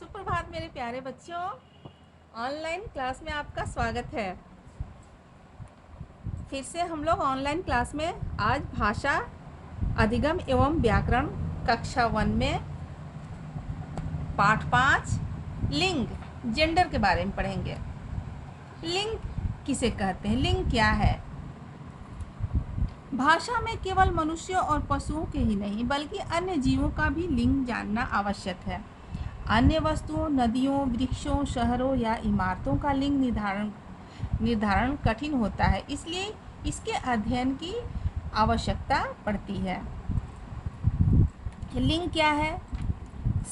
सुप्रभात मेरे प्यारे बच्चों। ऑनलाइन क्लास में आपका स्वागत है। फिर से हम लोग ऑनलाइन क्लास में आज भाषा अधिगम एवं व्याकरण कक्षा 1 में पाठ 5 लिंग जेंडर के बारे में पढ़ेंगे। लिंग किसे कहते हैं, लिंग क्या है? भाषा में केवल मनुष्यों और पशुओं के ही नहीं बल्कि अन्य जीवों का भी लिंग जानना आवश्यक है। अन्य वस्तुओं, नदियों, वृक्षों, शहरों या इमारतों का लिंग निर्धारण कठिन होता है, इसलिए इसके अध्ययन की आवश्यकता पड़ती है। लिंग क्या है?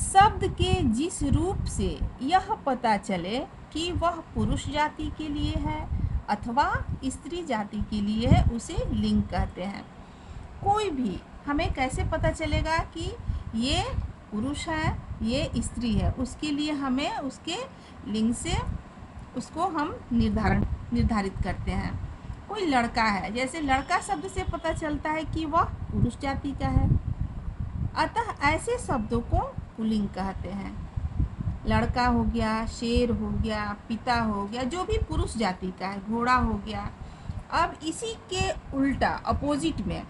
शब्द के जिस रूप से यह पता चले कि वह पुरुष जाति के लिए है अथवा स्त्री जाति के लिए है, उसे लिंग कहते हैं। कोई भी हमें कैसे पता चलेगा कि ये पुरुष है, ये स्त्री है? उसके लिए हमें उसके लिंग से उसको हम निर्धारित करते हैं। कोई लड़का है, जैसे लड़का शब्द से पता चलता है कि वह पुरुष जाति का है, अतः ऐसे शब्दों को पुल्लिंग कहते हैं। लड़का हो गया, शेर हो गया, पिता हो गया, जो भी पुरुष जाति का है, घोड़ा हो गया। अब इसी के उल्टा अपोजिट में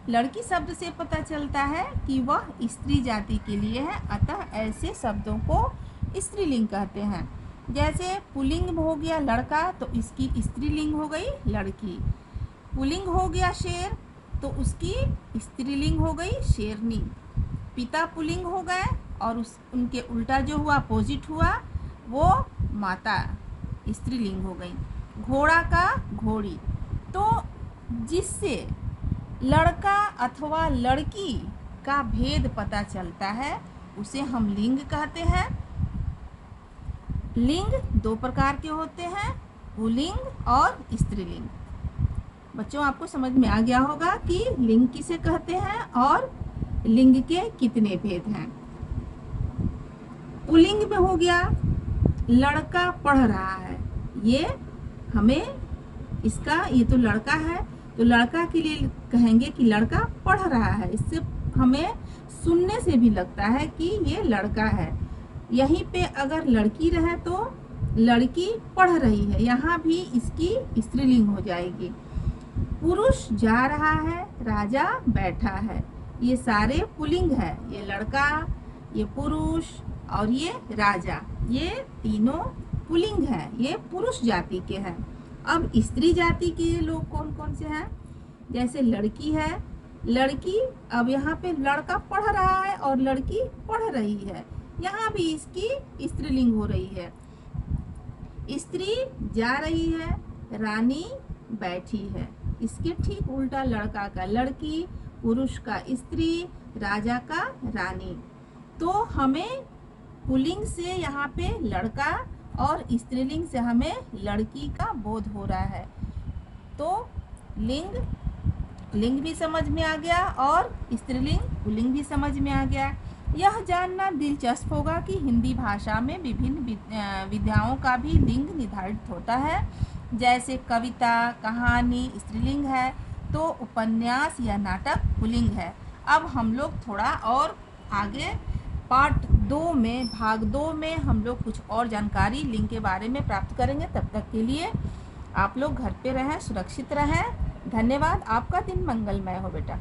लड़की शब्द से पता चलता है कि वह स्त्री जाति के लिए है, अतः ऐसे शब्दों को स्त्रीलिंग कहते हैं। जैसे पुल्लिंग हो गया लड़का तो इसकी स्त्रीलिंग हो गई लड़की। पुल्लिंग हो गया शेर तो उसकी स्त्रीलिंग हो गई शेरनी। पिता पुल्लिंग हो गए और उनके उल्टा जो हुआ अपोजिट हुआ वो माता स्त्रीलिंग हो गई। घोड़ा का घोड़ी। तो जिससे लड़का अथवा लड़की का भेद पता चलता है उसे हम लिंग कहते हैं। लिंग 2 प्रकार के होते हैं, पुल्लिंग और स्त्रीलिंग। बच्चों आपको समझ में आ गया होगा कि लिंग किसे कहते हैं और लिंग के कितने भेद हैं। पुल्लिंग में हो गया लड़का पढ़ रहा है, ये हमें इसका ये तो लड़का है तो लड़का के लिए कहेंगे कि लड़का पढ़ रहा है। इससे हमें सुनने से भी लगता है कि ये लड़का है। यहीं पे अगर लड़की रहे तो लड़की पढ़ रही है, यहाँ भी इसकी स्त्रीलिंग हो जाएगी। पुरुष जा रहा है, राजा बैठा है, ये सारे पुल्लिंग है। ये लड़का, ये पुरुष और ये राजा, ये तीनों पुल्लिंग है, ये पुरुष जाति के हैं। अब स्त्री जाति के लोग कौन कौन से हैं? जैसे लड़की है, लड़की, अब यहाँ पे लड़का पढ़ रहा है और लड़की पढ़ रही है, यहाँ भी इसकी स्त्रीलिंग हो रही है। स्त्री जा रही है, रानी बैठी है। इसके ठीक उल्टा लड़का का लड़की, पुरुष का स्त्री, राजा का रानी। तो हमें पुल्लिंग से यहाँ पे लड़का और स्त्रीलिंग से हमें लड़की का बोध हो रहा है। तो लिंग भी समझ में आ गया और स्त्रीलिंग पुल्लिंग भी समझ में आ गया। यह जानना दिलचस्प होगा कि हिंदी भाषा में विभिन्न विधाओं का भी लिंग निर्धारित होता है। जैसे कविता, कहानी स्त्रीलिंग है तो उपन्यास या नाटक पुल्लिंग है। अब हम लोग थोड़ा और आगे पार्ट 2 में, भाग 2 में हम लोग कुछ और जानकारी लिंग के बारे में प्राप्त करेंगे। तब तक के लिए आप लोग घर पे रहें, सुरक्षित रहें। धन्यवाद। आपका दिन मंगलमय हो बेटा।